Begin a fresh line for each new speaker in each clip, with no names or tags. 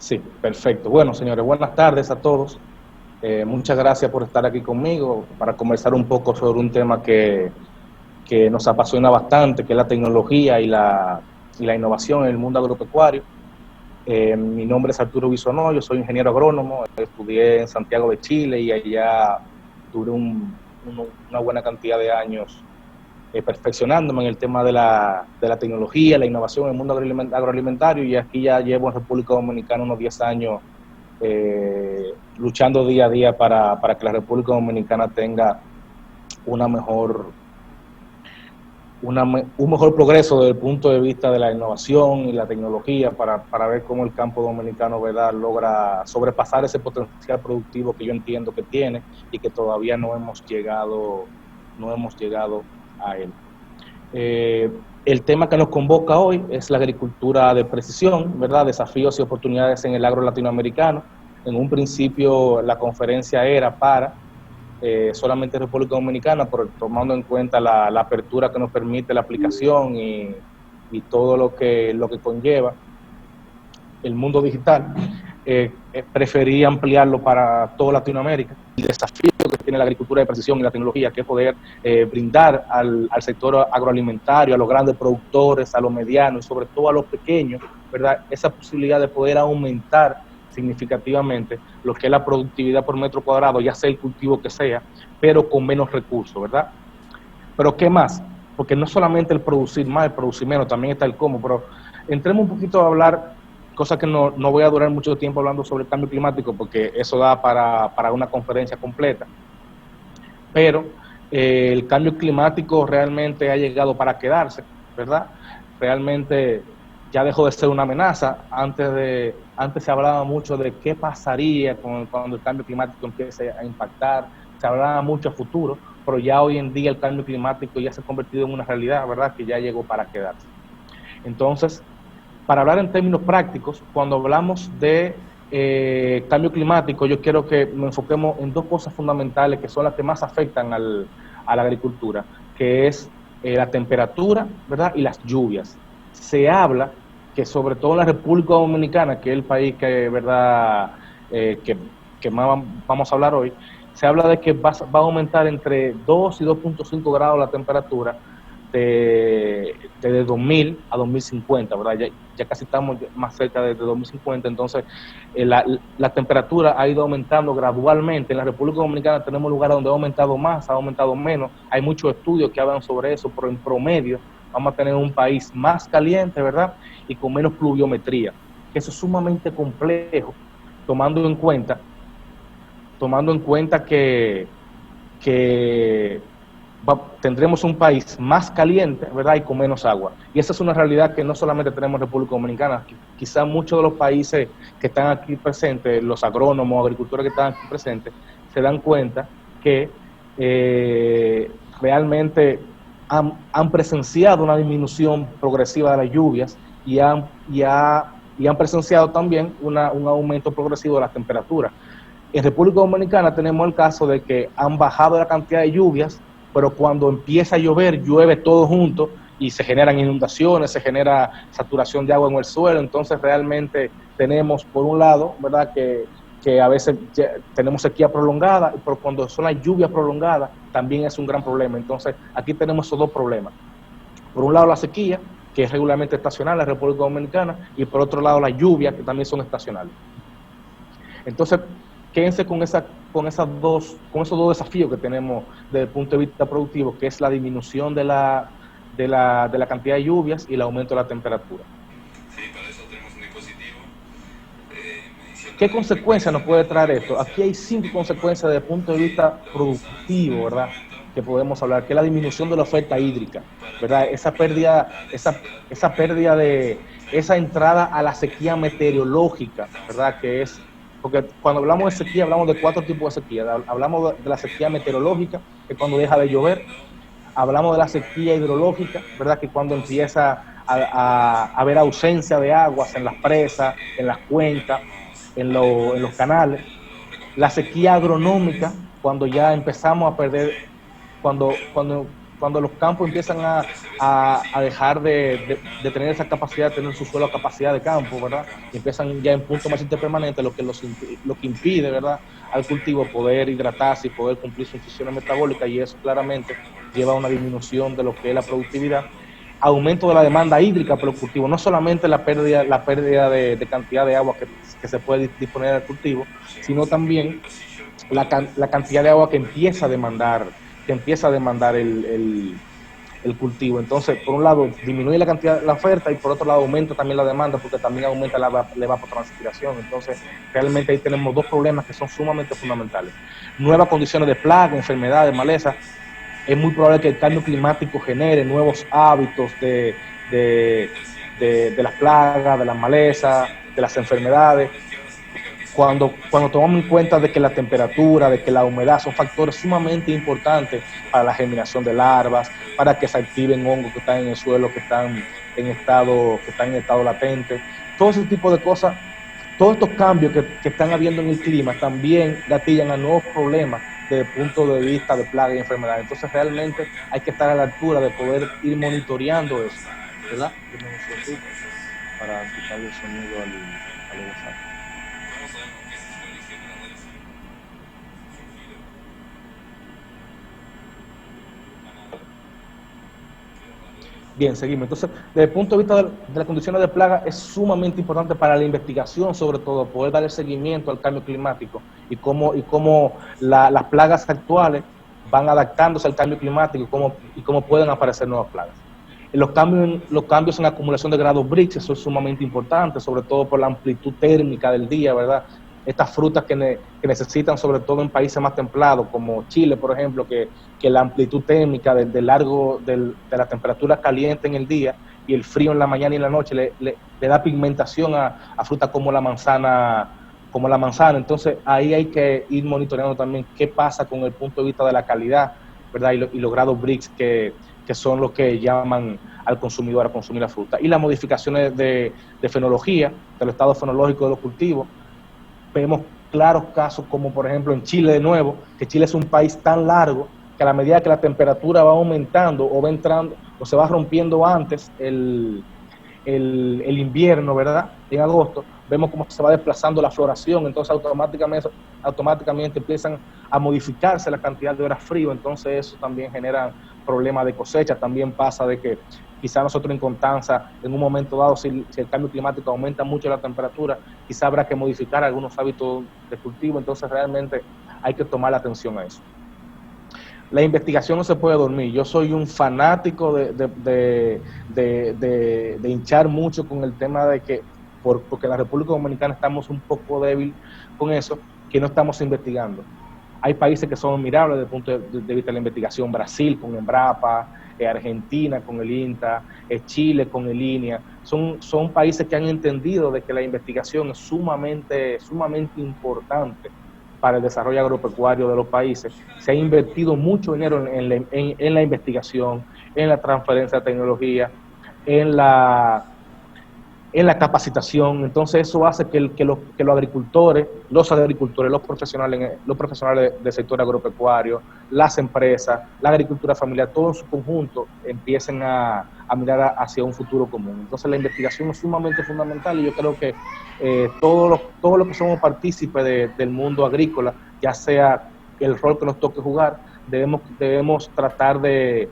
Sí, perfecto. Bueno, señores, buenas tardes a todos. Muchas gracias por estar aquí conmigo para conversar un poco sobre un tema que nos apasiona bastante, que es la tecnología y la innovación en el mundo agropecuario. Mi nombre es Arturo Bisonó, yo soy ingeniero agrónomo, estudié en Santiago de Chile y allá duré una buena cantidad de años perfeccionándome en el tema de la tecnología, la innovación en el mundo agroalimentario, y aquí ya llevo en República Dominicana unos 10 años luchando día a día para que la República Dominicana tenga una mejor, un mejor progreso desde el punto de vista de la innovación y la tecnología para ver cómo el campo dominicano, ¿verdad?, logra sobrepasar ese potencial productivo que yo entiendo que tiene y que todavía no hemos llegado a él. El tema que nos convoca hoy es la agricultura de precisión, ¿verdad? Desafíos y oportunidades en el agro latinoamericano. En un principio la conferencia era para solamente República Dominicana, pero tomando en cuenta la apertura que nos permite la aplicación y todo lo que conlleva el mundo digital, preferí ampliarlo para toda Latinoamérica. El desafío que tiene la agricultura de precisión y la tecnología, que es poder brindar al sector agroalimentario, a los grandes productores, a los medianos y sobre todo a los pequeños, ¿verdad?, esa posibilidad de poder aumentar significativamente lo que es la productividad por metro cuadrado, ya sea el cultivo que sea, pero con menos recursos, ¿verdad? Pero ¿qué más? Porque no solamente el producir más, el producir menos, también está el cómo, pero entremos un poquito a hablar, cosa que no voy a durar mucho tiempo hablando sobre el cambio climático, porque eso da para una conferencia completa, pero el cambio climático realmente ha llegado para quedarse, ¿verdad? Realmente ya dejó de ser una amenaza. Antes se hablaba mucho de qué pasaría cuando el cambio climático empiece a impactar, se hablaba mucho a futuro, pero ya hoy en día el cambio climático ya se ha convertido en una realidad, ¿verdad?, que ya llegó para quedarse. Entonces, para hablar en términos prácticos, cuando hablamos de cambio climático, yo quiero que nos enfoquemos en dos cosas fundamentales que son las que más afectan a la agricultura, que es la temperatura, ¿verdad?, y las lluvias. Se habla que sobre todo en la República Dominicana, que es el país que, ¿verdad?, que más vamos a hablar hoy, se habla de que va a aumentar entre 2 y 2.5 grados la temperatura de 2000 a 2050, ¿verdad? Ya casi estamos más cerca de 2050, entonces la temperatura ha ido aumentando gradualmente. En la República Dominicana tenemos lugares donde ha aumentado más, ha aumentado menos, hay muchos estudios que hablan sobre eso, pero en promedio vamos a tener un país más caliente, ¿verdad?, y con menos pluviometría. Eso es sumamente complejo, tomando en cuenta que tendremos un país más caliente, ¿verdad?, y con menos agua. Y esa es una realidad que no solamente tenemos en República Dominicana, quizás muchos de los países que están aquí presentes, los agrónomos, agricultores que están aquí presentes, se dan cuenta que realmente han presenciado una disminución progresiva de las lluvias y han presenciado también un aumento progresivo de las temperaturas. En República Dominicana tenemos el caso de que han bajado la cantidad de lluvias, pero cuando empieza a llover, llueve todo junto y se generan inundaciones, se genera saturación de agua en el suelo. Entonces realmente tenemos, por un lado, ¿verdad?, que a veces tenemos sequía prolongada, pero cuando son las lluvias prolongadas también es un gran problema. Entonces aquí tenemos esos dos problemas. Por un lado la sequía, que es regularmente estacional en la República Dominicana, y por otro lado las lluvias, que también son estacionales. Entonces, quédense con esos dos desafíos que tenemos desde el punto de vista productivo, que es la disminución de la cantidad de lluvias y el aumento de la temperatura.
Sí, para eso tenemos un dispositivo de medición
¿Qué
de
consecuencias nos puede traer esto?
frecuencia.
Aquí hay 5 consecuencias desde el punto de vista
Lo vamos a hacer
productivo,
en este
¿verdad?,
momento,
que podemos hablar, que es la
que es
disminución
la
de la oferta
música
hídrica,
para
¿verdad?
que
Esa
midan
pérdida,
la
esa,
densidad
esa
promedio
pérdida
de
esa
cemento
entrada a la
en este
sequía
momento.
meteorológica,
Estamos en
¿verdad?,
el
que
nivel
es, porque cuando hablamos de sequía hablamos de 4
de
tipos de sequía. Hablamos de la sequía
riesgo alto
meteorológica, que es cuando
y
deja de llover.
disminuyendo
Hablamos de la
por
sequía hidrológica, ¿verdad?, que cuando
12,
empieza
¿sí?
a haber ausencia de aguas en las
Listo, así
presas, en las
que
cuencas,
cambiamos
en los
alemanes
canales.
de lo
La
recomendable
sequía
para los
agronómica,
menores
cuando
a
ya
algo,
empezamos a
¿sí?
perder,
Pero
cuando los campos empiezan a dejar de tener esa capacidad, de tener su suelo capacidad de campo, ¿verdad? Y empiezan ya en punto más interpermanente, lo que impide, ¿verdad?, al cultivo poder hidratarse y poder cumplir sus funciones metabólicas, y eso claramente lleva a una disminución de lo que es la productividad, aumento de la demanda hídrica por el cultivo, no solamente la pérdida de cantidad de agua que se puede disponer al cultivo, sino también la cantidad de agua que empieza a demandar el cultivo. Entonces, por un lado, disminuye la cantidad, la oferta, y por otro lado, aumenta también la demanda, porque también aumenta la evapotranspiración. Entonces, realmente ahí tenemos dos problemas que son sumamente fundamentales. Nuevas condiciones de plaga, enfermedades, maleza. Es muy probable que el cambio climático genere nuevos hábitos de las plagas, de las malezas, de las enfermedades. Cuando tomamos en cuenta de que la temperatura, de que la humedad son factores sumamente importantes para la germinación de larvas, para que se activen hongos que están en el suelo, que están en estado latente, todo ese tipo de cosas, todos estos cambios que están habiendo en el clima también gatillan a nuevos problemas desde el punto de vista de plagas y enfermedades. Entonces realmente hay que estar a la altura de poder ir monitoreando eso, ¿verdad? Para quitarle el sonido al WhatsApp. Bien, seguimos. Entonces, desde el punto de vista de las condiciones de plaga, es sumamente importante para la investigación, sobre todo, poder dar el seguimiento al cambio climático y cómo las plagas actuales van adaptándose al cambio climático y cómo pueden aparecer nuevas plagas. Los cambios en la acumulación de grados BRICS, eso es sumamente importante, sobre todo por la amplitud térmica del día, ¿verdad? Estas frutas que necesitan, sobre todo en países más templados, como Chile, por ejemplo, que la amplitud térmica de la temperatura caliente en el día y el frío en la mañana y en la noche le da pigmentación a frutas como la manzana. Entonces ahí hay que ir monitoreando también qué pasa con el punto de vista de la calidad, ¿verdad? Y los grados BRICS que son los que llaman al consumidor a consumir la fruta. Y las modificaciones de fenología, del estado fenológico de los cultivos. Vemos claros casos como, por ejemplo, en Chile de nuevo, que Chile es un país tan largo que a la medida que la temperatura va aumentando o va entrando o se va rompiendo antes el invierno, ¿verdad?, en agosto, vemos cómo se va desplazando la floración. Entonces automáticamente empiezan a modificarse la cantidad de horas frío. Entonces eso también genera problemas de cosecha. También pasa de que quizá nosotros en Constanza, en un momento dado, si el cambio climático aumenta mucho la temperatura, quizá habrá que modificar algunos hábitos de cultivo. Entonces realmente hay que tomar atención a eso. La investigación no se puede dormir. Yo soy un fanático de hinchar mucho con el tema de que, porque en la República Dominicana estamos un poco débil con eso, que no estamos investigando. Hay países que son admirables desde el punto de vista de la investigación. Brasil con Embrapa, Argentina con el INTA, Chile con el INEA. Son países que han entendido de que la investigación es sumamente importante para el desarrollo agropecuario de los países. Se ha invertido mucho dinero en la investigación, en la transferencia de tecnología, en la capacitación. Entonces eso hace que los agricultores, los profesionales del sector agropecuario, las empresas, la agricultura familiar, todo en su conjunto empiecen a mirar hacia un futuro común. Entonces la investigación es sumamente fundamental, y yo creo que todos los que somos partícipes del mundo agrícola, ya sea el rol que nos toque jugar, debemos tratar de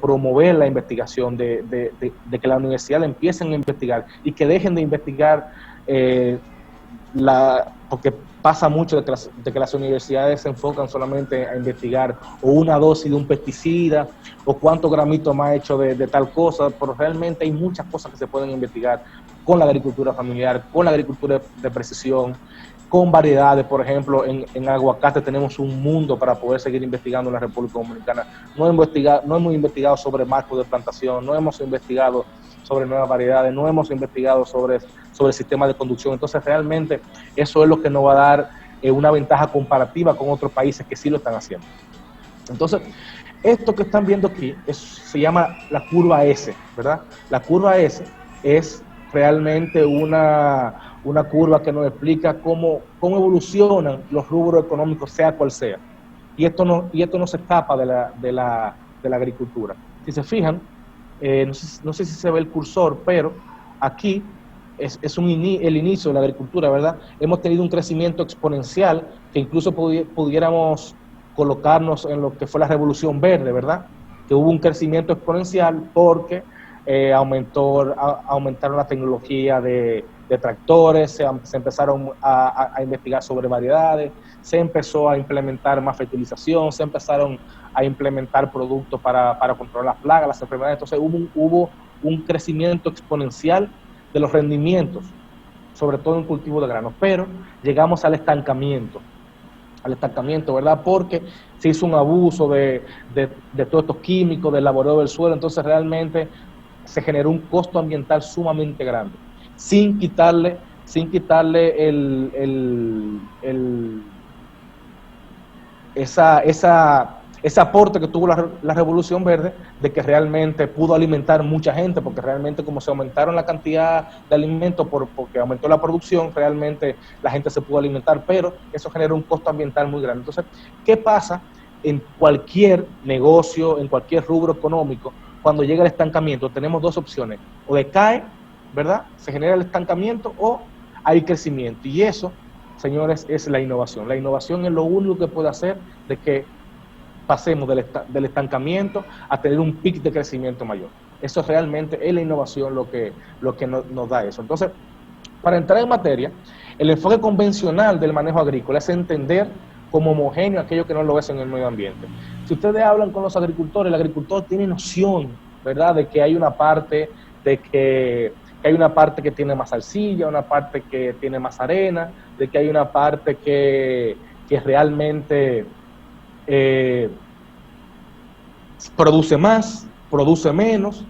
promover la investigación, de que las universidades empiecen a investigar y que dejen de investigar, porque pasa mucho de que las universidades se enfocan solamente a investigar o una dosis de un pesticida o cuántos gramitos más hecho de tal cosa, pero realmente hay muchas cosas que se pueden investigar con la agricultura familiar, con la agricultura de precisión, con variedades. Por ejemplo, en aguacate tenemos un mundo para poder seguir investigando en la República Dominicana. No hemos investigado sobre marcos de plantación, no hemos investigado sobre nuevas variedades, no hemos investigado sobre sistemas de conducción. Entonces realmente eso es lo que nos va a dar una ventaja comparativa con otros países que sí lo están haciendo. Entonces, esto que están viendo aquí se llama la curva S, ¿verdad? La curva S es realmente una curva que nos explica cómo evolucionan los rubros económicos, sea cual sea. Y esto no se escapa de la de la agricultura. Si se fijan, no sé si se ve el cursor, pero aquí es el inicio de la agricultura, ¿verdad? Hemos tenido un crecimiento exponencial que incluso pudiéramos colocarnos en lo que fue la Revolución Verde, ¿verdad? Que hubo un crecimiento exponencial porque aumentaron la tecnología de tractores, se empezaron a investigar sobre variedades, se empezó a implementar más fertilización, se empezaron a implementar productos para controlar las plagas, las enfermedades. Entonces hubo un crecimiento exponencial de los rendimientos, sobre todo en cultivo de granos, pero llegamos al estancamiento, ¿verdad? Porque se hizo un abuso de todos estos químicos, del laboreo del suelo, entonces realmente se generó un costo ambiental sumamente grande, sin quitarle ese aporte que tuvo la Revolución Verde, de que realmente pudo alimentar mucha gente, porque realmente como se aumentaron la cantidad de alimentos porque aumentó la producción, realmente la gente se pudo alimentar, pero eso generó un costo ambiental muy grande. Entonces, ¿qué pasa en cualquier negocio, en cualquier rubro económico? Cuando llega el estancamiento, tenemos dos opciones: o decae, ¿verdad? Se genera el estancamiento, o hay crecimiento. Y eso, señores, es la innovación. La innovación es lo único que puede hacer de que pasemos del estancamiento a tener un pic de crecimiento mayor. Eso realmente es la innovación lo que nos da eso. Entonces, para entrar en materia, el enfoque convencional del manejo agrícola es entender como homogéneo aquello que no lo es en el medio ambiente. Si ustedes hablan con los agricultores, el agricultor tiene noción, ¿verdad?, de que hay una parte que tiene más arcilla, una parte que tiene más arena, de que hay una parte que realmente produce más, produce menos.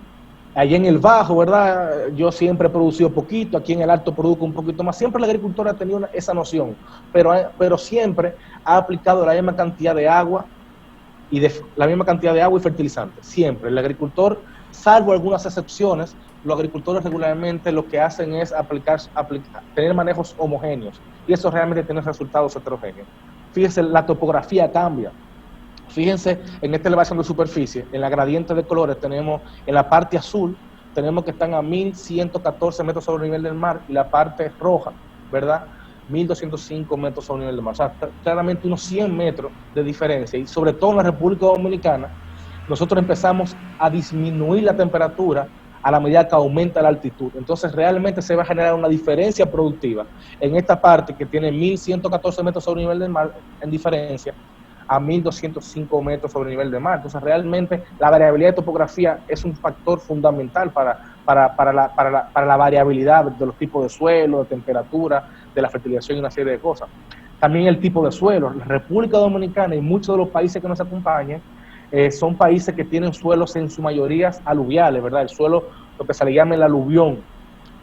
Allí en el bajo, ¿verdad?, yo siempre he producido poquito, aquí en el alto produzco un poquito más. Siempre el agricultor ha tenido esa noción, pero siempre ha aplicado la misma cantidad de agua y fertilizante. Siempre. El agricultor, salvo algunas excepciones, los agricultores regularmente lo que hacen es tener manejos homogéneos, y eso realmente tiene resultados heterogéneos. Fíjense, la topografía cambia. Fíjense en esta elevación de superficie, en la gradiente de colores tenemos, en la parte azul, tenemos que están a 1114 metros sobre el nivel del mar, y la parte roja, ¿verdad?, 1205 metros sobre el nivel del mar. O sea, claramente unos 100 metros de diferencia, y sobre todo en la República Dominicana, nosotros empezamos a disminuir la temperatura a la medida que aumenta la altitud. Entonces realmente se va a generar una diferencia productiva en esta parte que tiene 1114 metros sobre el nivel del mar en diferencia a 1205 metros sobre el nivel del mar. Entonces realmente la variabilidad de topografía es un factor fundamental para la variabilidad de los tipos de suelo, de temperatura, de la fertilización y una serie de cosas. También el tipo de suelo. La República Dominicana y muchos de los países que nos acompañan son países que tienen suelos en su mayoría aluviales, ¿verdad? El suelo, lo que se le llama el aluvión,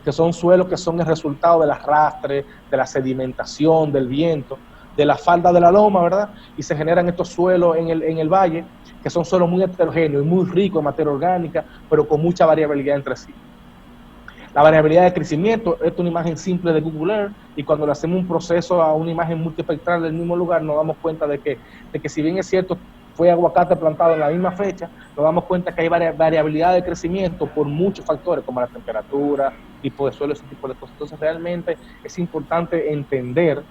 que son suelos que son el resultado del arrastre, de la sedimentación, del viento, de la falda de la loma, ¿verdad? Y se generan estos suelos en el valle, que son suelos muy heterogéneos y muy ricos en materia orgánica, pero con mucha variabilidad entre sí. La variabilidad de crecimiento, esta es una imagen simple de Google Earth, y cuando le hacemos un proceso a una imagen multiespectral del mismo lugar, nos damos cuenta de que si bien es cierto, fue aguacate plantado en la misma fecha, nos damos cuenta que hay variabilidad de crecimiento por muchos factores, como la temperatura, tipo de suelo, ese tipo de cosas. Entonces realmente es importante entender,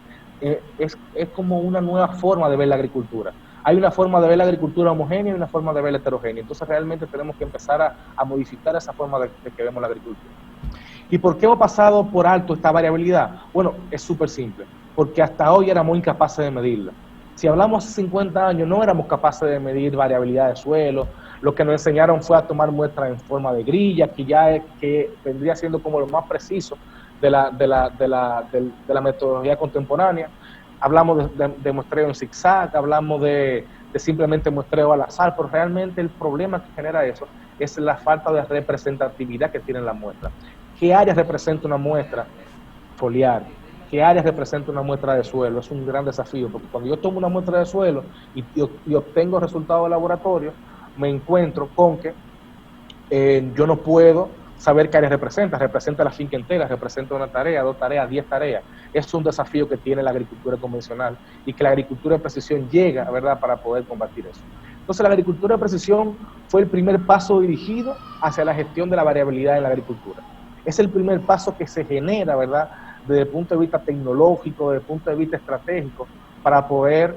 es como una nueva forma de ver la agricultura. Hay una forma de ver la agricultura homogénea y una forma de ver la heterogénea. Entonces realmente tenemos que empezar a modificar esa forma de que vemos la agricultura. ¿Y por qué hemos pasado por alto esta variabilidad? Bueno, es súper simple, porque hasta hoy éramos incapaces de medirla. Si hablamos hace 50 años, no éramos capaces de medir variabilidad de suelo. Lo que nos enseñaron fue a tomar muestras en forma de grilla, que vendría siendo como lo más preciso de la metodología contemporánea. Hablamos de muestreo en zigzag, hablamos de simplemente muestreo al azar, pero realmente el problema que genera eso es la falta de representatividad que tiene la muestra. ¿Qué área representa una muestra foliar? ¿Qué área representa una muestra de suelo? Es un gran desafío, porque cuando yo tomo una muestra de suelo y obtengo resultados de laboratorio, me encuentro con que yo no puedo saber qué área representa. Representa la finca entera, representa una tarea, 2 tareas, 10 tareas. Es un desafío que tiene la agricultura convencional y que la agricultura de precisión llega, ¿verdad?, para poder combatir eso. Entonces, la agricultura de precisión fue el primer paso dirigido hacia la gestión de la variabilidad en la agricultura. Es el primer paso que se genera, ¿verdad?, desde el punto de vista tecnológico, desde el punto de vista estratégico, para poder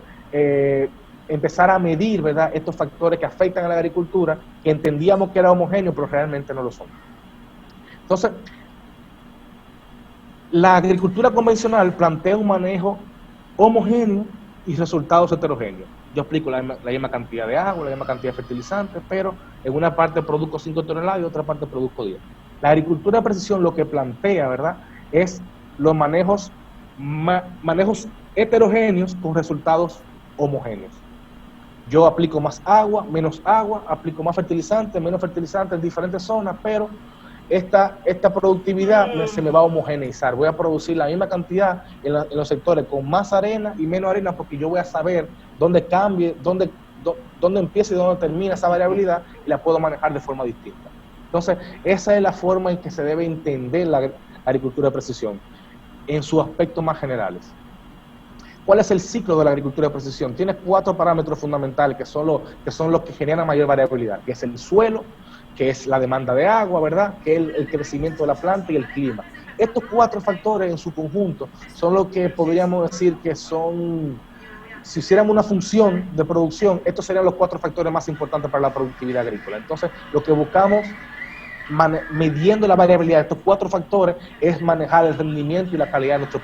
empezar a medir, ¿verdad?, estos factores que afectan a la agricultura, que entendíamos que era homogéneo, pero realmente no lo son. Entonces, la agricultura convencional plantea un manejo homogéneo y resultados heterogéneos. Yo aplico la misma cantidad de agua, la misma cantidad de fertilizantes, pero en una parte produzco 5 toneladas y en otra parte produzco 10. La agricultura de precisión lo que plantea, ¿verdad?, es los manejos heterogéneos con resultados homogéneos. Yo aplico más agua, aplico más fertilizante, menos fertilizante en diferentes zonas, pero esta productividad se me va a homogeneizar. Voy a producir la misma cantidad en los sectores con más arena y menos arena, porque yo voy a saber dónde cambie, dónde empieza y dónde termina esa variabilidad, y la puedo manejar de forma distinta. Entonces, esa es la forma en que se debe entender la agricultura de precisión en sus aspectos más generales. ¿Cuál es el ciclo de la agricultura de precisión? Tiene 4 parámetros fundamentales que son los que generan mayor variabilidad, que es el suelo, que es la demanda de agua, ¿verdad?, que es el crecimiento de la planta y el clima. Estos 4 factores en su conjunto son los que podríamos decir que son, si hiciéramos una función de producción, estos serían los 4 factores más importantes para la productividad agrícola. Entonces, lo que buscamos midiendo la variabilidad de estos 4 factores es manejar el rendimiento y la calidad de nuestro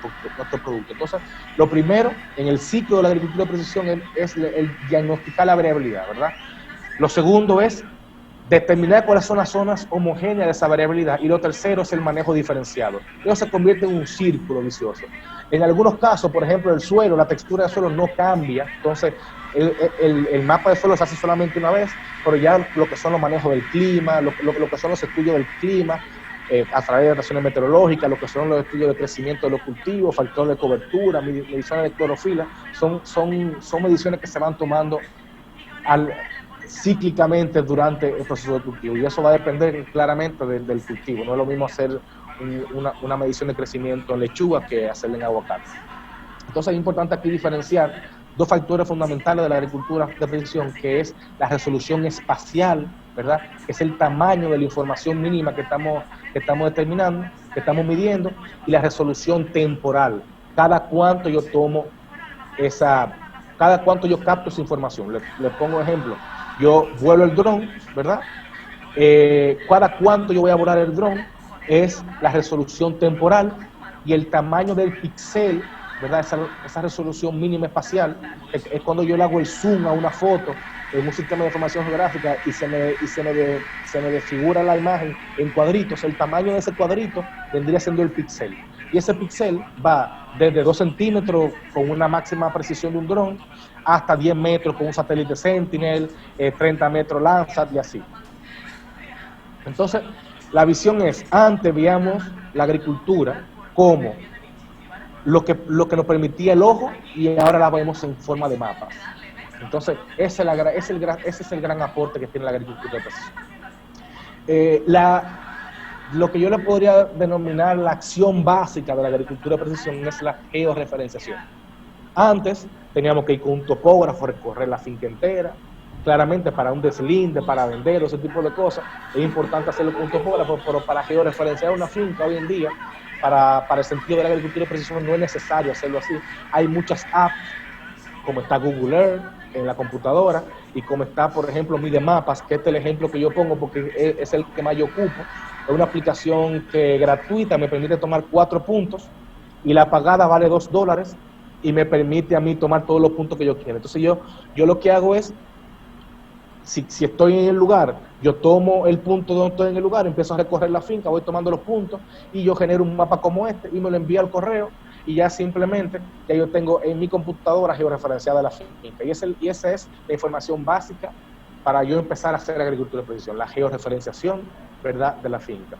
producto. Entonces, lo primero en el ciclo de la agricultura de precisión es el diagnosticar la variabilidad, ¿verdad? Lo segundo es determinar cuáles son las zonas homogéneas de esa variabilidad, y lo tercero es el manejo diferenciado. Eso se convierte en un círculo vicioso. En algunos casos, por ejemplo, el suelo, la textura del suelo no cambia, entonces el mapa de suelo se hace solamente una vez, pero ya lo que son los manejos del clima, lo que son los estudios del clima, a través de estaciones meteorológicas, lo que son los estudios de crecimiento de los cultivos, factores de cobertura, mediciones de clorofila, son mediciones que se van tomando cíclicamente durante el proceso de cultivo, y eso va a depender claramente del cultivo. No es lo mismo hacer una medición de crecimiento en lechuga que hacerla en aguacate. Entonces es importante aquí diferenciar 2 factores fundamentales de la agricultura de precisión, que es la resolución espacial, ¿verdad?, que es el tamaño de la información mínima que estamos determinando, que estamos midiendo, y la resolución temporal, cada cuánto yo capto esa información. Les pongo ejemplo. Yo vuelo el dron, ¿verdad? Cada cuánto yo voy a volar el dron es la resolución temporal, y el tamaño del píxel, ¿verdad?, esa resolución mínima espacial, es cuando yo le hago el zoom a una foto en un sistema de información geográfica y se me desfigura la imagen en cuadritos. El tamaño de ese cuadrito vendría siendo el píxel. Y ese píxel va desde 2 centímetros con una máxima precisión de un dron hasta 10 metros con un satélite Sentinel, 30 metros Landsat y así. Entonces, la visión es, antes veíamos la agricultura como lo que nos permitía el ojo, y ahora la vemos en forma de mapas. Entonces, ese es el gran aporte que tiene la agricultura de precisión. Lo que yo le podría denominar la acción básica de la agricultura de precisión es la georreferenciación. Antes teníamos que ir con un topógrafo, recorrer la finca entera. Claramente para un deslinde, para vender, ese tipo de cosas, es importante hacerlo con un topógrafo, pero para georreferenciar una finca hoy en día, para el sentido de la agricultura de precisión, no es necesario hacerlo así. Hay muchas apps, como está Google Earth en la computadora, y como está, por ejemplo, Midemapas, que este es el ejemplo que yo pongo porque es el que más yo ocupo. Es una aplicación que gratuita, me permite tomar 4 puntos, y la pagada vale $2, y me permite a mí tomar todos los puntos que yo quiera. Entonces yo lo que hago es, si estoy en el lugar, yo tomo el punto donde estoy en el lugar, empiezo a recorrer la finca, voy tomando los puntos, y yo genero un mapa como este, y me lo envío al correo, y ya simplemente, ya yo tengo en mi computadora georreferenciada la finca. Y esa es la información básica para yo empezar a hacer agricultura de precisión, la georreferenciación, ¿verdad?, de la finca.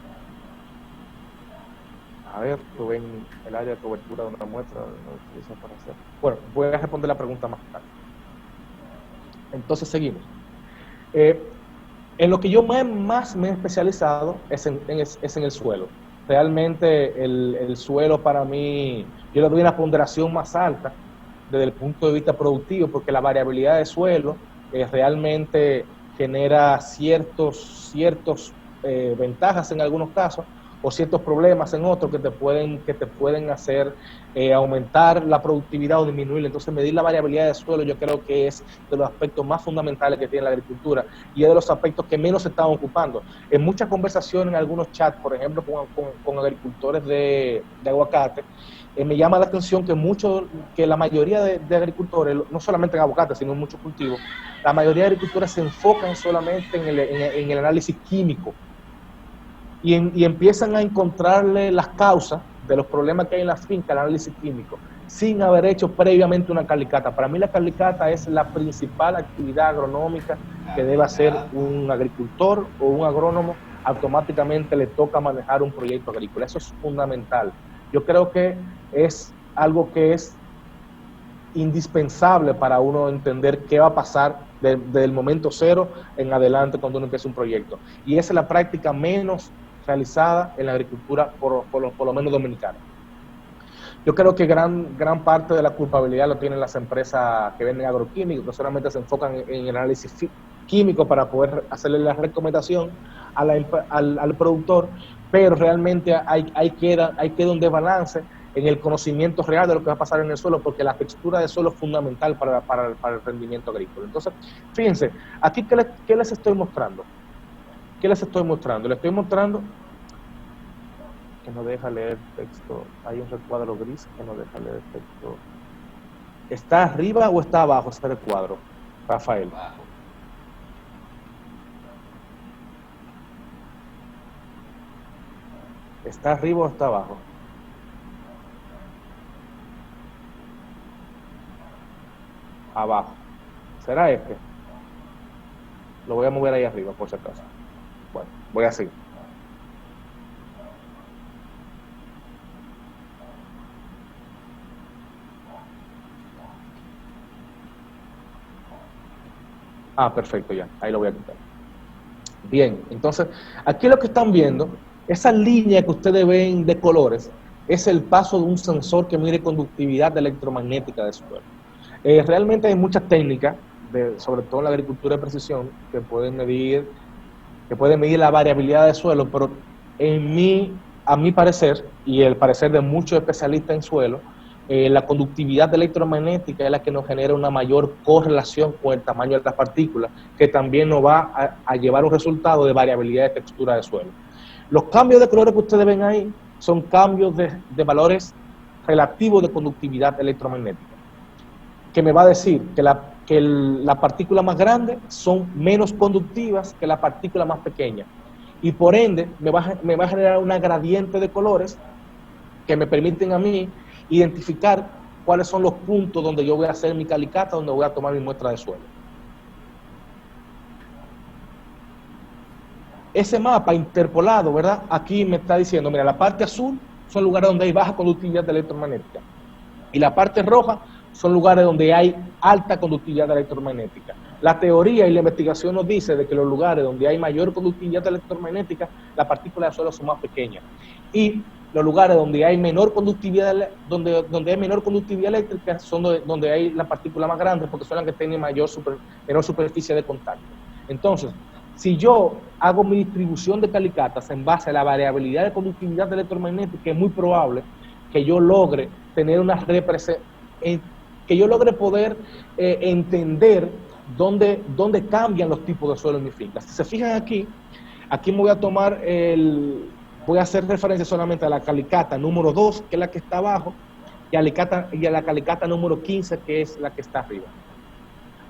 A ver, tú ven el área de cobertura de una muestra, no utiliza para hacer. Bueno, voy a responder la pregunta más tarde. Entonces seguimos. En lo que yo más me he especializado es en el suelo. Realmente el suelo para mí, yo le doy una ponderación más alta desde el punto de vista productivo, porque la variabilidad de suelo realmente genera ciertos ventajas en algunos casos o ciertos problemas en otros que te pueden hacer aumentar la productividad o disminuirla. Entonces, medir la variabilidad de suelo yo creo que es de los aspectos más fundamentales que tiene la agricultura y es de los aspectos que menos se están ocupando. En muchas conversaciones, en algunos chats, por ejemplo, con agricultores de aguacate, me llama la atención que la mayoría de agricultores, no solamente en aguacate, sino en muchos cultivos, la mayoría de agricultores se enfocan solamente en el análisis químico y empiezan a encontrarle las causas de los problemas que hay en la finca, el análisis químico, sin haber hecho previamente una calicata. Para mí la calicata es la principal actividad agronómica que debe hacer un agricultor o un agrónomo. Automáticamente le toca manejar un proyecto agrícola. Eso es fundamental. Yo creo que es algo que es indispensable para uno entender qué va a pasar desde el momento cero en adelante cuando uno empieza un proyecto. Y esa es la práctica menos realizada en la agricultura, por lo menos dominicana. Yo creo que gran parte de la culpabilidad lo tienen las empresas que venden agroquímicos, que solamente se enfocan en el análisis químico para poder hacerle la recomendación al productor, pero realmente ahí queda un desbalance en el conocimiento real de lo que va a pasar en el suelo, porque la textura del suelo es fundamental para el rendimiento agrícola. Entonces, fíjense, aquí ¿qué les estoy mostrando? ¿Qué les estoy mostrando? Les estoy mostrando que no deja leer el texto. Hay un recuadro gris que no deja leer el texto. ¿Está arriba o está abajo ese recuadro, Rafael?
Abajo.
¿Está arriba o está abajo? Abajo. ¿Será este? Lo voy a mover ahí arriba, por si acaso. Bueno, voy a seguir. Perfecto, ya. Ahí lo voy a quitar. Bien, entonces, aquí lo que están viendo, esa línea que ustedes ven de colores, es el paso de un sensor que mide conductividad electromagnética del suelo. Realmente hay muchas técnicas, sobre todo en la agricultura de precisión, que pueden medir la variabilidad del suelo, pero a mi parecer, y el parecer de muchos especialistas en suelo, la conductividad electromagnética es la que nos genera una mayor correlación con el tamaño de las partículas, que también nos va a llevar un resultado de variabilidad de textura del suelo. Los cambios de colores que ustedes ven ahí son cambios de valores relativos de conductividad electromagnética, que me va a decir que las partículas más grandes son menos conductivas que las partículas más pequeñas, y por ende me va a generar una gradiente de colores que me permiten a mí identificar cuáles son los puntos donde yo voy a hacer mi calicata, donde voy a tomar mi muestra de suelo. Ese mapa interpolado, ¿verdad? Aquí me está diciendo, mira, la parte azul son lugares donde hay baja conductividad electromagnética y la parte roja son lugares donde hay alta conductividad electromagnética. La teoría y la investigación nos dice de que los lugares donde hay mayor conductividad electromagnética, las partículas de suelo son más pequeñas. Y los lugares donde hay menor conductividad, donde hay menor conductividad eléctrica son donde hay las partículas más grandes, porque son las que tienen menor superficie de contacto. Entonces, si yo hago mi distribución de calicatas en base a la variabilidad de conductividad electromagnética, es muy probable que yo logre tener una que yo logre poder entender dónde cambian los tipos de suelo en mi finca. Si se fijan aquí me voy a tomar voy a hacer referencia solamente a la calicata número 2, que es la que está abajo, y a la calicata número 15, que es la que está arriba.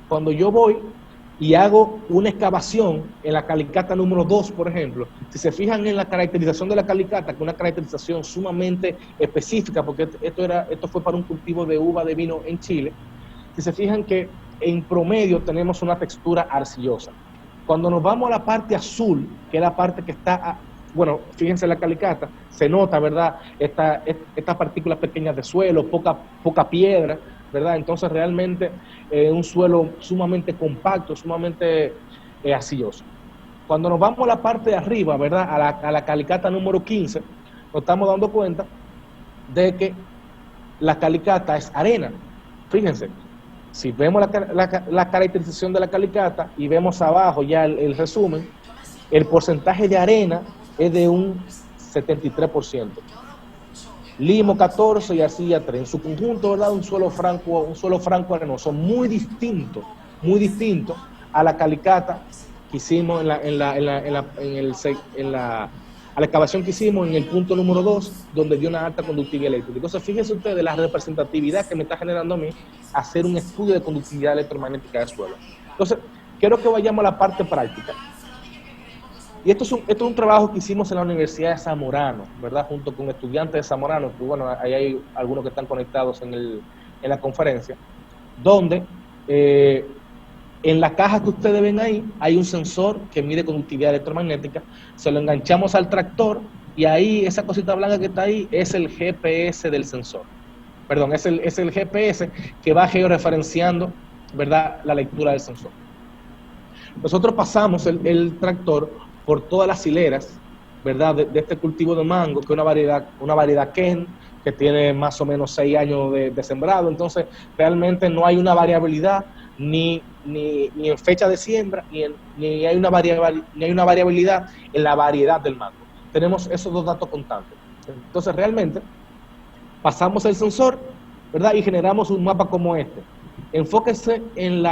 Cuando yo voy y hago una excavación en la calicata número 2, por ejemplo, si se fijan en la caracterización de la calicata, que es una caracterización sumamente específica, porque esto fue para un cultivo de uva de vino en Chile, si se fijan que en promedio tenemos una textura arcillosa. Cuando nos vamos a la parte azul, que es la parte que está, bueno, fíjense en la calicata, se nota, ¿verdad?, estas partículas pequeñas de suelo, poca piedra, ¿verdad? Entonces realmente un suelo sumamente compacto, sumamente arcilloso. Cuando nos vamos a la parte de arriba, ¿verdad? A la calicata número 15, nos estamos dando cuenta de que la calicata es arena. Fíjense, si vemos la caracterización de la calicata y vemos abajo ya el resumen, el porcentaje de arena es de un 73%. Limo 14 y arcilla 3. En su conjunto, ¿verdad? Un suelo franco arenoso, muy distinto a la calicata que hicimos a la excavación que hicimos en el punto número 2, donde dio una alta conductividad eléctrica. Entonces, fíjense ustedes la representatividad que me está generando a mí hacer un estudio de conductividad electromagnética del suelo. Entonces, quiero que vayamos a la parte práctica. Y esto es un trabajo que hicimos en la Universidad de Zamorano, ¿verdad? Junto con estudiantes de Zamorano, que bueno, ahí hay algunos que están conectados en la conferencia, donde en la caja que ustedes ven ahí, hay un sensor que mide conductividad electromagnética, se lo enganchamos al tractor y ahí esa cosita blanca que está ahí es el GPS del sensor. Perdón, es el GPS que va georreferenciando, ¿verdad?, la lectura del sensor. Nosotros pasamos el tractor por todas las hileras, ¿verdad?, de este cultivo de mango, que es una variedad Ken, que tiene más o menos 6 años de sembrado. Entonces, realmente no hay una variabilidad ni en fecha de siembra, ni hay una variabilidad en la variedad del mango. Tenemos esos dos datos constantes. Entonces, realmente, pasamos el sensor, ¿verdad?, y generamos un mapa como este. Enfóquese en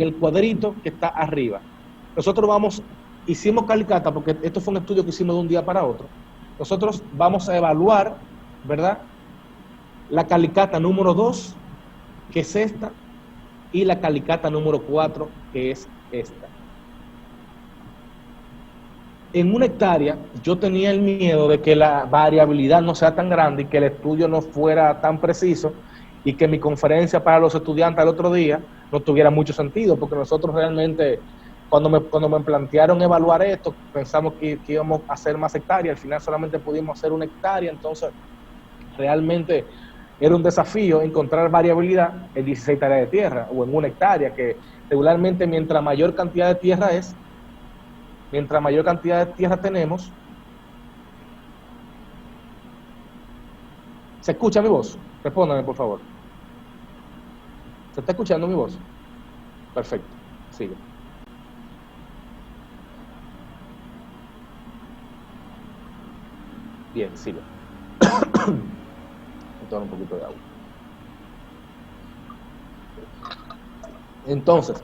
el cuadrito que está arriba. Nosotros hicimos calicata, porque esto fue un estudio que hicimos de un día para otro. Nosotros vamos a evaluar, ¿verdad?, la calicata número 2, que es esta, y la calicata número 4, que es esta. En una hectárea, yo tenía el miedo de que la variabilidad no sea tan grande y que el estudio no fuera tan preciso y que mi conferencia para los estudiantes al otro día no tuviera mucho sentido, porque nosotros realmente, cuando me plantearon evaluar esto, pensamos que íbamos a hacer más hectáreas, al final solamente pudimos hacer una hectárea. Entonces realmente era un desafío encontrar variabilidad en 16 tareas de tierra o en una hectárea, que regularmente mientras mayor cantidad de tierra tenemos. ¿Se escucha mi voz? Respóndame, por favor. ¿Se está escuchando mi voz? Perfecto, sigue. Bien, sigue. Voy a tomar un poquito de agua. Entonces,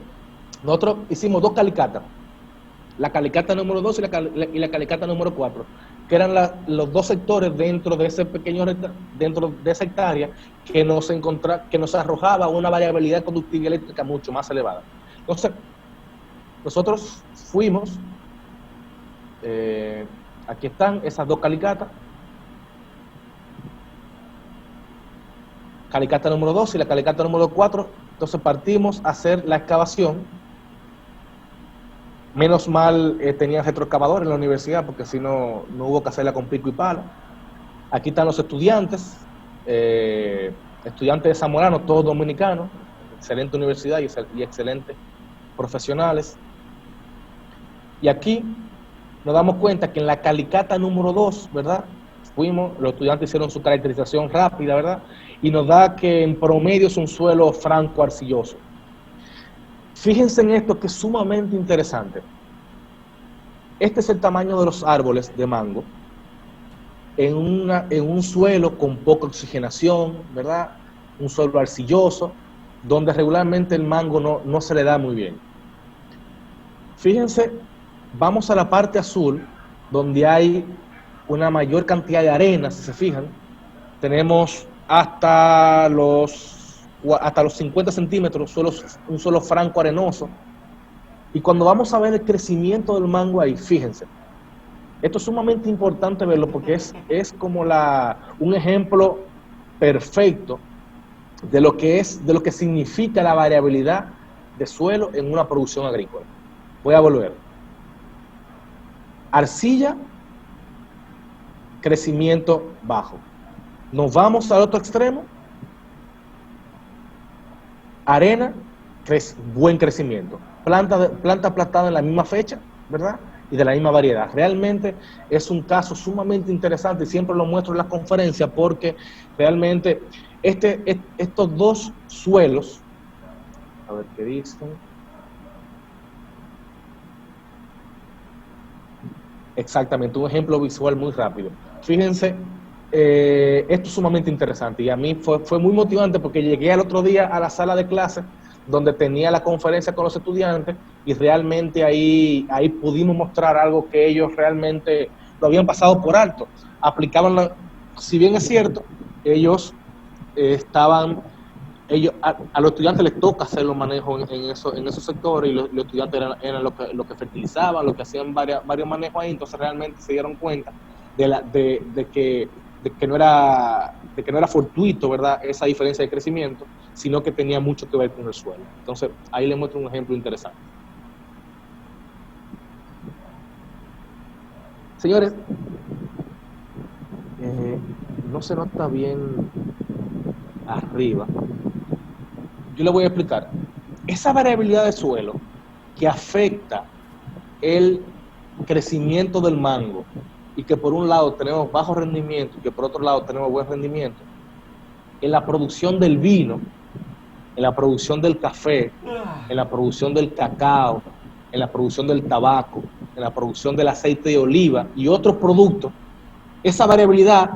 nosotros hicimos 2 calicatas. La calicata número 2 y la calicata número 4, que eran los 2 sectores dentro de esa hectárea que nos arrojaba una variabilidad de conductividad eléctrica mucho más elevada. Entonces, nosotros fuimos, aquí están esas 2 calicatas, calicata número 2 y la calicata número 4. Entonces partimos a hacer la excavación. Menos mal tenían retroexcavador en la universidad, porque si no hubo que hacerla con pico y pala. Aquí están los estudiantes de Zamorano, todos dominicanos, excelente universidad y excelentes profesionales. Y aquí nos damos cuenta que en la calicata número 2, ¿verdad?, los estudiantes hicieron su caracterización rápida, ¿verdad?, y nos da que en promedio es un suelo franco arcilloso. Fíjense en esto, que es sumamente interesante. Este es el tamaño de los árboles de mango en un suelo con poca oxigenación, ¿verdad?, un suelo arcilloso, donde regularmente el mango no se le da muy bien. Fíjense, vamos a la parte azul, donde hay una mayor cantidad de arena. Si se fijan, tenemos hasta los 50 centímetros, un suelo franco arenoso. Y cuando vamos a ver el crecimiento del mango ahí, fíjense, esto es sumamente importante verlo, porque es como un ejemplo perfecto de lo que significa la variabilidad de suelo en una producción agrícola. Voy a volver. Arcilla, crecimiento bajo. Nos vamos al otro extremo. Arena, buen crecimiento. Planta aplastada en la misma fecha, ¿verdad? Y de la misma variedad. Realmente es un caso sumamente interesante y siempre lo muestro en las conferencias porque realmente estos dos suelos, a ver qué dicen. Exactamente, un ejemplo visual muy rápido. Fíjense, esto es sumamente interesante y a mí fue muy motivante porque llegué al otro día a la sala de clase donde tenía la conferencia con los estudiantes y realmente ahí pudimos mostrar algo que ellos realmente lo habían pasado por alto. Aplicaban, si bien es cierto, ellos a los estudiantes les toca hacer los manejos en esos sectores y los estudiantes eran lo que fertilizaban, lo que hacían varios manejos ahí, entonces realmente se dieron cuenta de que no era fortuito, ¿verdad?, esa diferencia de crecimiento, sino que tenía mucho que ver con el suelo. Entonces, ahí les muestro un ejemplo interesante. Señores, no se nota bien arriba. Yo les voy a explicar. Esa variabilidad de suelo que afecta el crecimiento del mango y que por un lado tenemos bajo rendimiento y que por otro lado tenemos buen rendimiento, en la producción del vino, en la producción del café, en la producción del cacao, en la producción del tabaco, en la producción del aceite de oliva y otros productos, esa variabilidad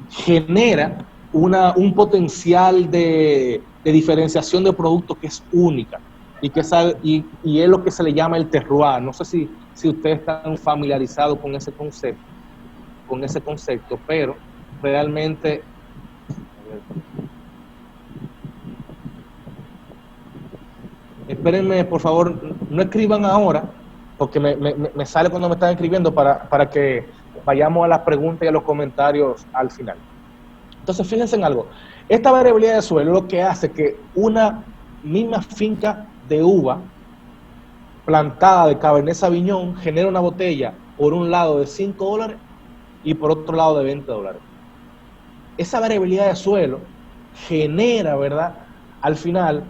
genera un potencial de diferenciación de productos que es única y es lo que se le llama el terroir. No sé si ustedes están familiarizados con ese concepto, pero realmente espérenme, por favor, no escriban ahora, porque me sale cuando me están escribiendo para que vayamos a las preguntas y a los comentarios al final. Entonces, fíjense en algo. Esta variabilidad de suelo es lo que hace que una misma finca de uva plantada de Cabernet Sauvignon genere una botella por un lado de $5 y por otro lado de $20. Esa variabilidad de suelo genera, ¿verdad?, al final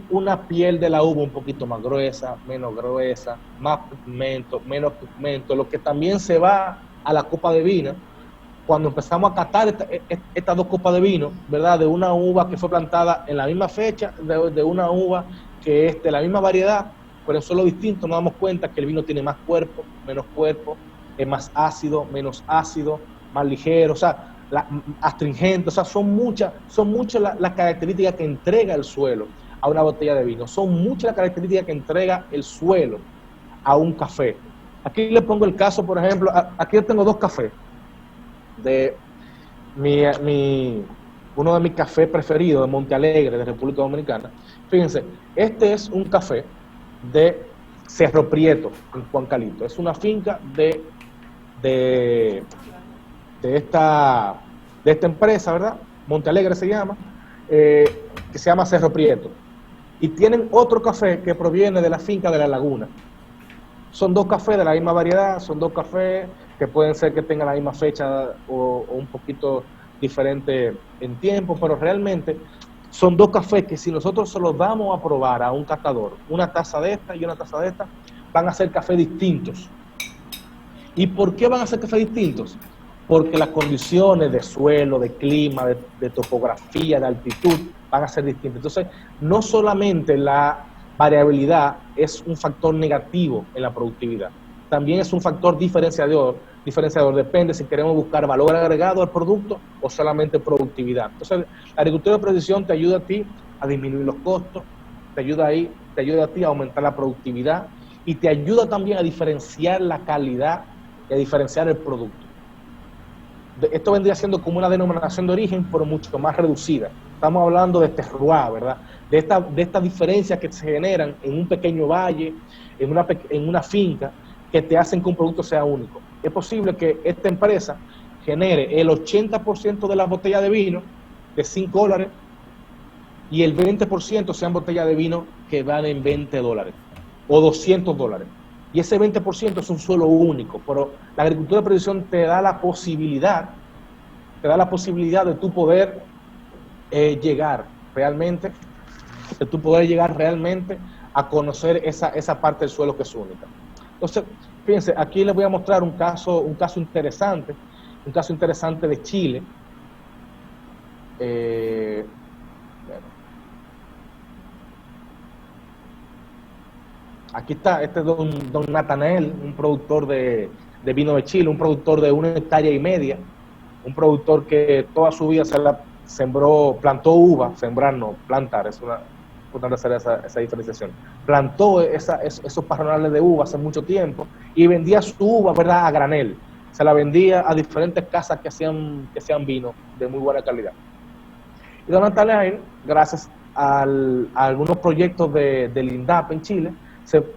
una piel de la uva un poquito más gruesa, menos gruesa, más pigmento, menos pigmento, lo que también se va a la copa de vino. Cuando empezamos a catar estas dos copas de vino, ¿verdad?, de una uva que fue plantada en la misma fecha, de una uva que es de la misma variedad, pero en suelo distinto, nos damos cuenta que el vino tiene más cuerpo, menos cuerpo, es más ácido, menos ácido, más ligero, o sea, astringente, o sea, son muchas las características que entrega el suelo a una botella de vino, son muchas las características que entrega el suelo a un café. Aquí le pongo el caso, por ejemplo, aquí yo tengo dos cafés de uno de mis cafés preferidos de Monte Alegre, de República Dominicana. Fíjense, este es un café de Cerro Prieto, en Juan Calito. Es una finca de esta empresa, ¿verdad? Monte Alegre se llama, que se llama Cerro Prieto. Y tienen otro café que proviene de la finca de La Laguna. Son dos cafés de la misma variedad, son dos cafés que pueden ser que tengan la misma fecha o un poquito diferente en tiempo, pero realmente son dos cafés que si nosotros se los damos a probar a un catador, una taza de esta y una taza de esta, van a ser cafés distintos. ¿Y por qué van a ser cafés distintos? Porque las condiciones de suelo, de clima, de topografía, de altitud, van a ser distintas. Entonces, no solamente la variabilidad es un factor negativo en la productividad, también es un factor diferenciador, depende si queremos buscar valor agregado al producto o solamente productividad. Entonces, la agricultura de precisión te ayuda a ti a disminuir los costos, te ayuda a ti a aumentar la productividad y te ayuda también a diferenciar la calidad y a diferenciar el producto. Esto vendría siendo como una denominación de origen, pero mucho más reducida. Estamos hablando de terroir, ¿verdad? De estas diferencias que se generan en un pequeño valle, en una finca, que te hacen que un producto sea único. Es posible que esta empresa genere el 80% de las botellas de vino de $5 y el 20% sean botellas de vino que valen $20 o $200. Y ese 20% es un suelo único, pero la agricultura de precisión te da la posibilidad de tú poder llegar realmente a conocer esa parte del suelo que es única. Entonces, fíjense, aquí les voy a mostrar un caso interesante de Chile. Bueno. Aquí está, este es don Natanael, un productor de vino de Chile, un productor de 1,5 hectáreas, un productor que toda su vida plantó uva, sembrar no, plantar, es importante hacer esa diferenciación. Plantó esos parronales de uva hace mucho tiempo y vendía su uva, ¿verdad?, a granel. Se la vendía a diferentes casas que hacían vino de muy buena calidad. Y don Natanael, gracias a algunos proyectos del INDAP en Chile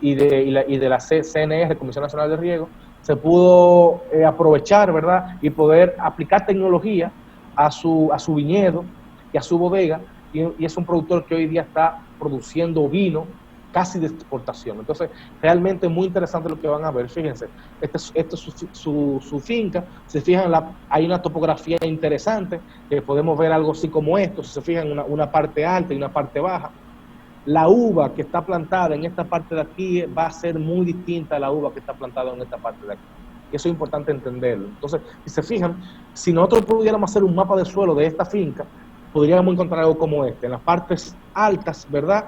y de la CNR, Comisión Nacional de Riego, se pudo aprovechar, ¿verdad?, y poder aplicar tecnología a su viñedo y a su bodega, y es un productor que hoy día está produciendo vino casi de exportación. Entonces, realmente muy interesante lo que van a ver. Fíjense, esta es su finca. Se fijan, hay una topografía interesante, que podemos ver algo así como esto. Si se fijan, una parte alta y una parte baja. La uva que está plantada en esta parte de aquí va a ser muy distinta a la uva que está plantada en esta parte de aquí. Y eso es importante entenderlo. Entonces, si se fijan, si nosotros pudiéramos hacer un mapa de suelo de esta finca, podríamos encontrar algo como este. En las partes altas, ¿verdad?,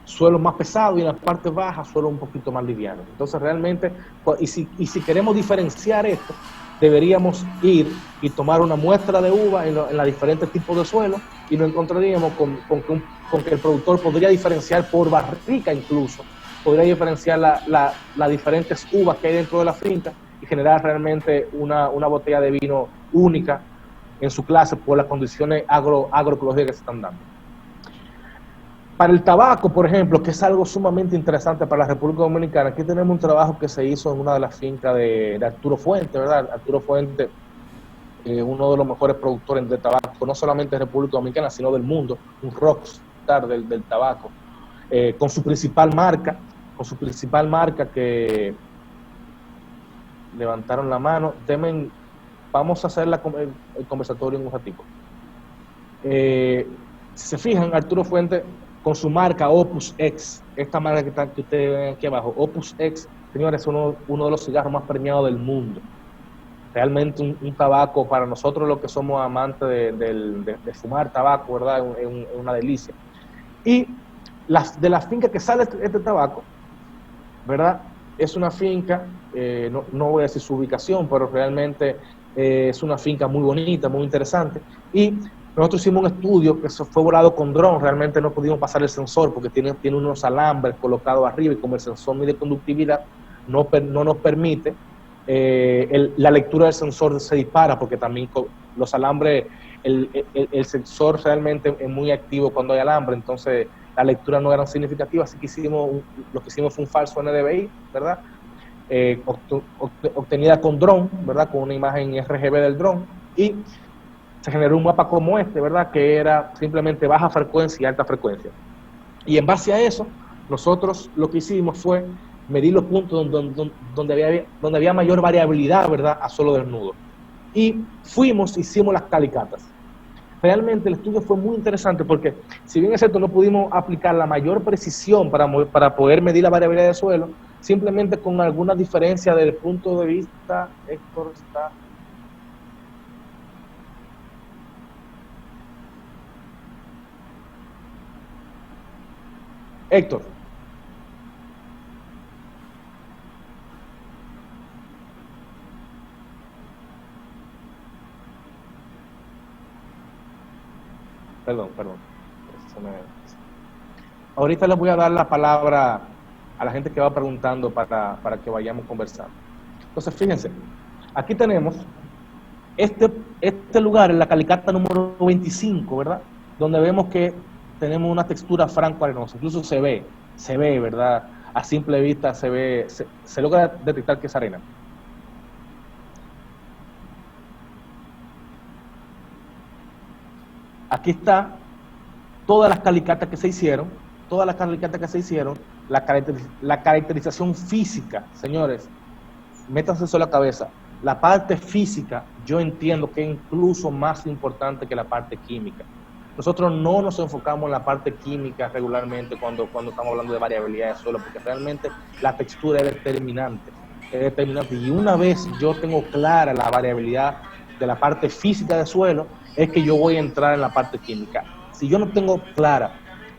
suelo más pesado, y en las partes bajas suelo un poquito más liviano. Entonces realmente, y si queremos diferenciar esto, deberíamos ir y tomar una muestra de uva en los diferentes tipos de suelo, y nos encontraríamos con que el productor podría diferenciar por barrica, incluso podría diferenciar las diferentes uvas que hay dentro de la finca y generar realmente una botella de vino única en su clase por las condiciones agroecológicas que se están dando. Para el tabaco, por ejemplo, que es algo sumamente interesante para la República Dominicana, aquí tenemos un trabajo que se hizo en una de las fincas de Arturo Fuente, ¿verdad? Arturo Fuente, uno de los mejores productores de tabaco, no solamente de República Dominicana, sino del mundo, un rockstar del tabaco, con su principal marca que levantaron la mano. Vamos a hacer el conversatorio en un ratito. Si se fijan, Arturo Fuente, con su marca Opus X, esta marca que ustedes ven aquí abajo, Opus X, señores, es uno de los cigarros más premiados del mundo. Realmente un tabaco, para nosotros los que somos amantes de fumar tabaco, ¿verdad?, es una delicia. Y de la finca que sale este tabaco, ¿verdad?, es una finca, no voy a decir su ubicación, pero realmente es una finca muy bonita, muy interesante. Y nosotros hicimos un estudio que fue volado con dron. Realmente no pudimos pasar el sensor porque tiene unos alambres colocados arriba, y como el sensor mide conductividad, no nos permite, la lectura del sensor se dispara, porque también los alambres, el sensor realmente es muy activo cuando hay alambre, entonces la lectura no era significativa, así que lo que hicimos fue un falso NDVI, ¿verdad?, obtenida con dron, ¿verdad?, con una imagen RGB del dron, y se generó un mapa como este, ¿verdad?, que era simplemente baja frecuencia y alta frecuencia. Y en base a eso, nosotros lo que hicimos fue medir los puntos donde había mayor variabilidad, ¿verdad?, a suelo desnudo. Y hicimos las calicatas. Realmente el estudio fue muy interesante porque, si bien es cierto, no pudimos aplicar la mayor precisión para poder medir la variabilidad de suelo, simplemente con alguna diferencia del punto de vista. Héctor está... Héctor. Perdón. Ahorita les voy a dar la palabra a la gente que va preguntando para que vayamos conversando. Entonces, fíjense, aquí tenemos este lugar en la calicata número 25, ¿verdad?, donde vemos que tenemos una textura franco-arenosa. Incluso se ve, ¿verdad?, a simple vista se logra detectar que es arena. Aquí está todas las calicatas que se hicieron, la caracterización física. Señores, métanse eso en la cabeza. La parte física, yo entiendo que es incluso más importante que la parte química. Nosotros no nos enfocamos en la parte química regularmente cuando estamos hablando de variabilidad de suelo, porque realmente la textura es determinante. Y una vez yo tengo clara la variabilidad de la parte física del suelo, es que yo voy a entrar en la parte química. Si yo no tengo clara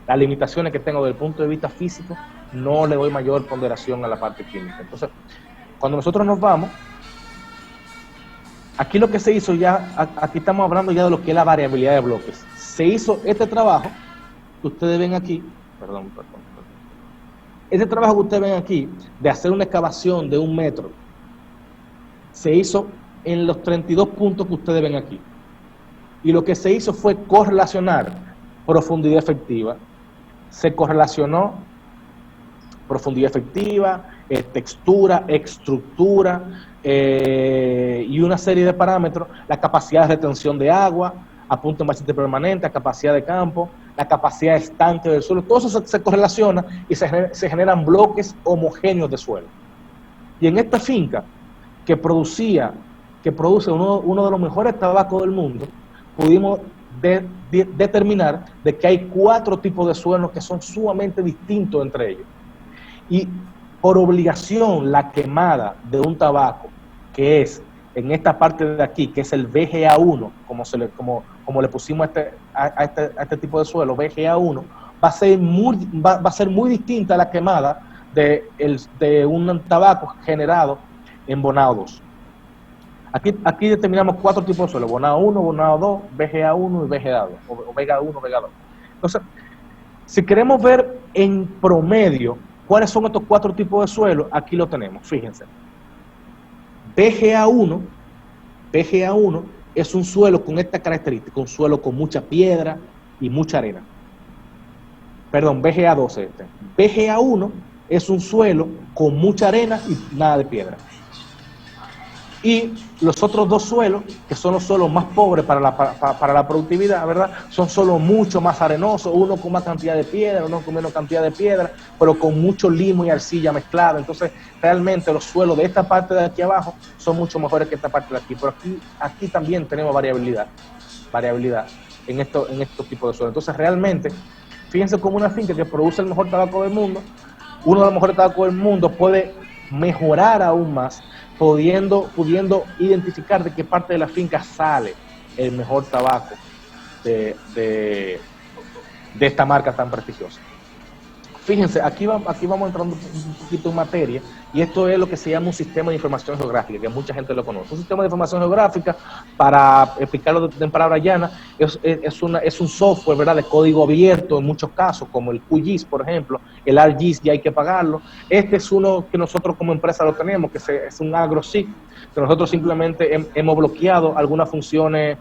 las limitaciones que tengo desde el punto de vista físico, no le doy mayor ponderación a la parte química. Entonces, cuando nosotros nos vamos, aquí lo que se hizo ya, aquí estamos hablando ya de lo que es la variabilidad de bloques. Se hizo este trabajo que ustedes ven aquí, perdón. Este trabajo que ustedes ven aquí, de hacer una excavación de 1 metro, se hizo en los 32 puntos que ustedes ven aquí. Y lo que se hizo fue correlacionar profundidad efectiva. Se correlacionó profundidad efectiva, textura, estructura y una serie de parámetros, la capacidad de retención de agua, a punto en básicamente permanente, la capacidad de campo, la capacidad estanque del suelo, todo eso se correlaciona y se generan bloques homogéneos de suelo. Y en esta finca, que produce uno de los mejores tabacos del mundo, pudimos determinar de que hay 4 tipos de suelos que son sumamente distintos entre ellos. Y por obligación, la quemada de un tabaco, que es en esta parte de aquí, que es el VGA1, como le pusimos a este tipo de suelo, VGA1, va a ser muy distinta a la quemada de un tabaco generado en Bonao 2. Aquí determinamos 4 tipos de suelo: Bonao 1, Bonao 2, VGA1 y VGA2, o Vega 1, Vega 2. Entonces, si queremos ver en promedio cuáles son estos 4 tipos de suelo, aquí lo tenemos, fíjense. VGA1 es un suelo con esta característica, un suelo con mucha piedra y mucha arena. Perdón, VGA2 es este. VGA1 es un suelo con mucha arena y nada de piedra. Y los otros 2 suelos, que son los suelos más pobres para la productividad, ¿verdad? Son suelos mucho más arenosos, uno con más cantidad de piedra, uno con menos cantidad de piedra, pero con mucho limo y arcilla mezclada. Entonces, realmente los suelos de esta parte de aquí abajo son mucho mejores que esta parte de aquí. Pero aquí también tenemos variabilidad en estos tipos de suelos. Entonces, realmente, fíjense cómo una finca que produce el mejor tabaco del mundo, uno de los mejores tabacos del mundo, puede mejorar aún más, pudiendo identificar de qué parte de la finca sale el mejor tabaco de esta marca tan prestigiosa. Fíjense, aquí vamos entrando un poquito en materia, y esto es lo que se llama un sistema de información geográfica, que mucha gente lo conoce. Un sistema de información geográfica, para explicarlo en palabras llanas, es un software, ¿verdad?, de código abierto en muchos casos, como el QGIS, por ejemplo. El ArcGIS ya hay que pagarlo. Este es uno que nosotros como empresa lo tenemos, que es un AgroSeq, que nosotros simplemente hemos bloqueado algunas funciones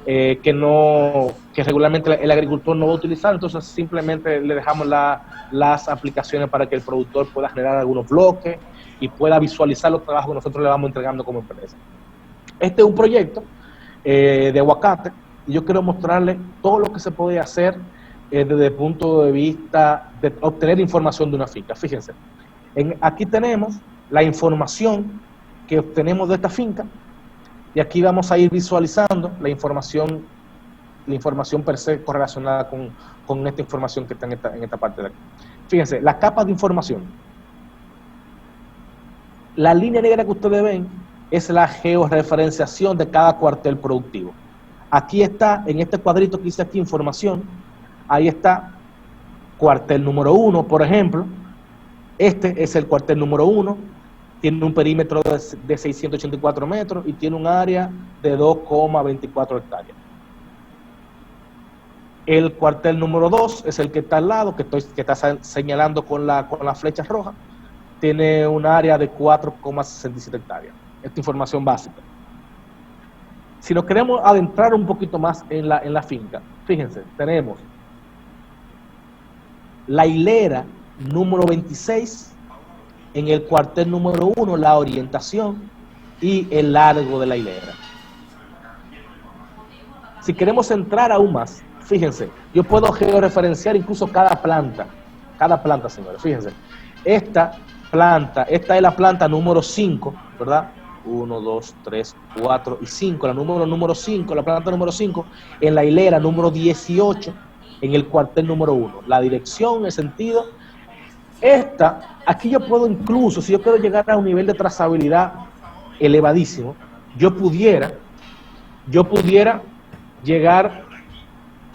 que regularmente el agricultor no va a utilizar. Entonces simplemente le dejamos las aplicaciones para que el productor pueda generar algunos bloques y pueda visualizar los trabajos que nosotros le vamos entregando como empresa. Este es un proyecto de aguacate, y yo quiero mostrarles todo lo que se puede hacer desde el punto de vista de obtener información de una finca. Fíjense, aquí tenemos la información que obtenemos de esta finca, y aquí vamos a ir visualizando la información per se correlacionada con esta información que está en esta parte de aquí. Fíjense, las capas de información. La línea negra que ustedes ven es la georreferenciación de cada cuartel productivo. Aquí está, en este cuadrito que dice aquí, información, ahí está cuartel número 1, por ejemplo. Este es el cuartel número 1. Tiene un perímetro de 684 metros y tiene un área de 2,24 hectáreas. El cuartel número 2 es el que está al lado, que está señalando con la flecha roja. Tiene un área de 4,67 hectáreas. Esta información básica. Si nos queremos adentrar un poquito más en la finca, fíjense, tenemos la hilera número 26, en el cuartel número 1, la orientación y el largo de la hilera. Si queremos entrar aún más, fíjense, yo puedo georreferenciar incluso cada planta, señores. Fíjense, esta es la planta número 5, ¿verdad? 1, 2, 3, 4 y 5, la número 5, la planta número 5, en la hilera número 18, en el cuartel número 1. La dirección, el sentido. Aquí yo puedo incluso, si yo quiero llegar a un nivel de trazabilidad elevadísimo, yo pudiera llegar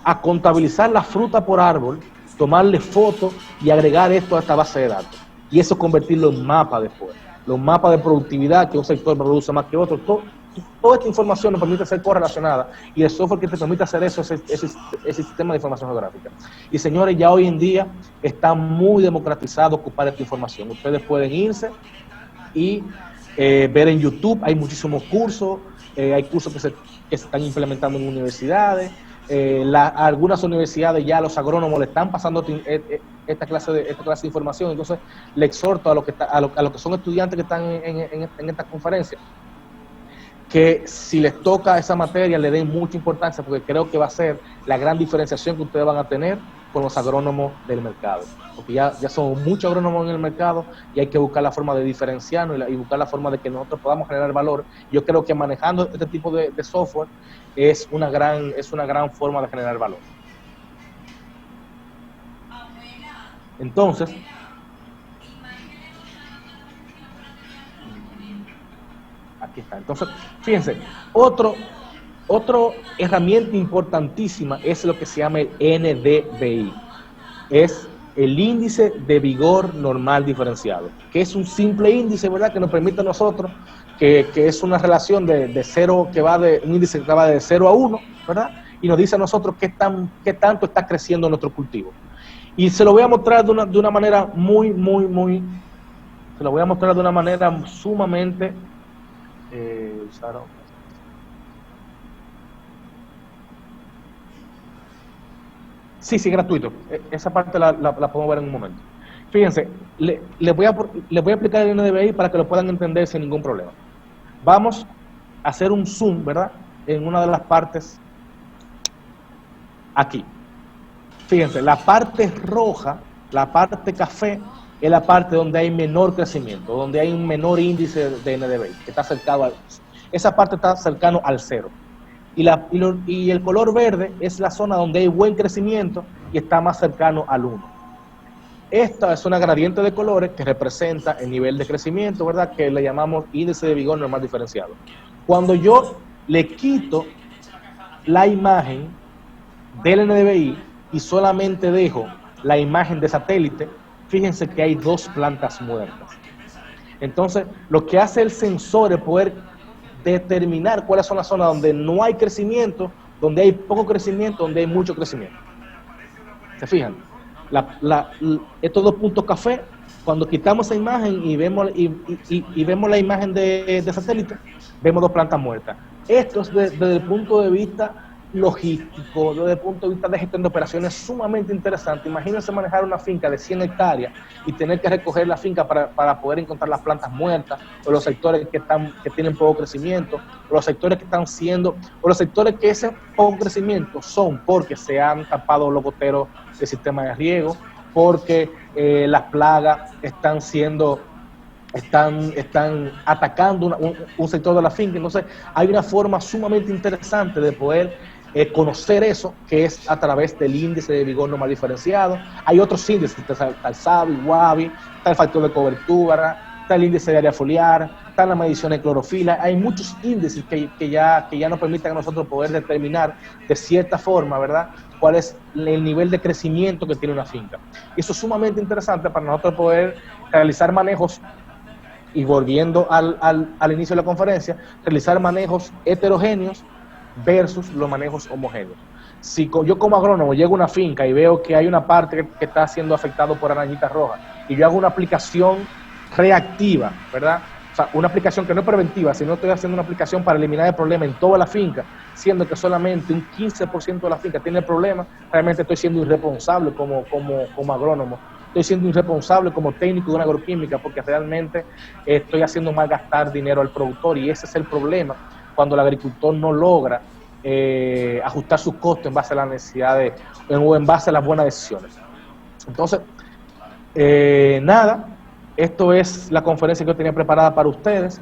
a contabilizar la fruta por árbol, tomarle fotos y agregar esto a esta base de datos. Y eso convertirlo en mapas después. Los mapas de productividad, que un sector produce más que otro. Toda esta información nos permite ser correlacionada y el software que te permite hacer eso es ese sistema de información geográfica. Y señores, ya hoy en día está muy democratizado ocupar esta información. Ustedes pueden irse y ver en YouTube, hay muchísimos cursos, hay cursos que se están implementando en universidades. Algunas universidades ya los agrónomos le están pasando esta clase de información. Entonces le exhorto a los que son estudiantes que están en esta conferencia que si les toca esa materia le den mucha importancia, porque creo que va a ser la gran diferenciación que ustedes van a tener con los agrónomos del mercado, porque ya son muchos agrónomos en el mercado y hay que buscar la forma de diferenciarnos y buscar la forma de que nosotros podamos generar valor. Yo creo que manejando este tipo de software es una gran forma de generar valor. Entonces, aquí está. Entonces, fíjense, otra herramienta importantísima es lo que se llama el NDVI. Es el índice de vigor normal diferenciado, que es un simple índice, ¿verdad?, que nos permite a nosotros, que es una relación de cero, un índice que va de 0 a 1, ¿verdad?, y nos dice a nosotros qué tanto está creciendo nuestro cultivo. Y se lo voy a mostrar de una manera se lo voy a mostrar de una manera sumamente sí, gratuito. Esa parte la podemos ver en un momento. Fíjense, les voy a explicar el NDVI para que lo puedan entender sin ningún problema. Vamos a hacer un zoom, ¿verdad?, en una de las partes aquí. Fíjense, la parte roja, la parte café, es la parte donde hay menor crecimiento, donde hay un menor índice de NDVI, que está cercano esa parte está cercano al 0. Y el color verde es la zona donde hay buen crecimiento y está más cercano al 1. Esta es una gradiente de colores que representa el nivel de crecimiento, ¿verdad?, que le llamamos índice de vigor normal diferenciado. Cuando yo le quito la imagen del NDVI y solamente dejo la imagen de satélite, fíjense que hay 2 plantas muertas. Entonces, lo que hace el sensor es poder determinar cuáles son las zonas donde no hay crecimiento, donde hay poco crecimiento, donde hay mucho crecimiento. ¿Se fijan? Estos 2 puntos café, cuando quitamos esa imagen y vemos la imagen de satélite, vemos 2 plantas muertas. Esto es desde el punto de vista logístico, desde el punto de vista de gestión de operaciones, sumamente interesante. Imagínense manejar una finca de 100 hectáreas y tener que recoger la finca para poder encontrar las plantas muertas, o los sectores que tienen poco crecimiento, o los sectores que ese poco crecimiento son porque se han tapado los goteros del sistema de riego, porque las plagas están atacando un sector de la finca. Entonces hay una forma sumamente interesante de poder conocer eso, que es a través del índice de vigor normal diferenciado. Hay otros índices, está el SABI, WABI, está el factor de cobertura, está el índice de área foliar, están las mediciones de clorofila. Hay muchos índices que ya nos permiten a nosotros poder determinar de cierta forma, ¿verdad?, cuál es el nivel de crecimiento que tiene una finca. Y eso es sumamente interesante para nosotros poder realizar manejos. Y volviendo al inicio de la conferencia, realizar manejos heterogéneos versus los manejos homogéneos. Si yo como agrónomo llego a una finca y veo que hay una parte que está siendo afectado por arañitas rojas y yo hago una aplicación reactiva, ¿verdad?, o sea, una aplicación que no es preventiva, sino estoy haciendo una aplicación para eliminar el problema en toda la finca, siendo que solamente un 15% de la finca tiene el problema, realmente estoy siendo irresponsable como agrónomo. Estoy siendo irresponsable como técnico de una agroquímica, porque realmente estoy haciendo malgastar dinero al productor, y ese es el problema cuando el agricultor no logra ajustar sus costos en base a las necesidades o en base a las buenas decisiones. Entonces, nada, Esto es la conferencia que yo tenía preparada para ustedes.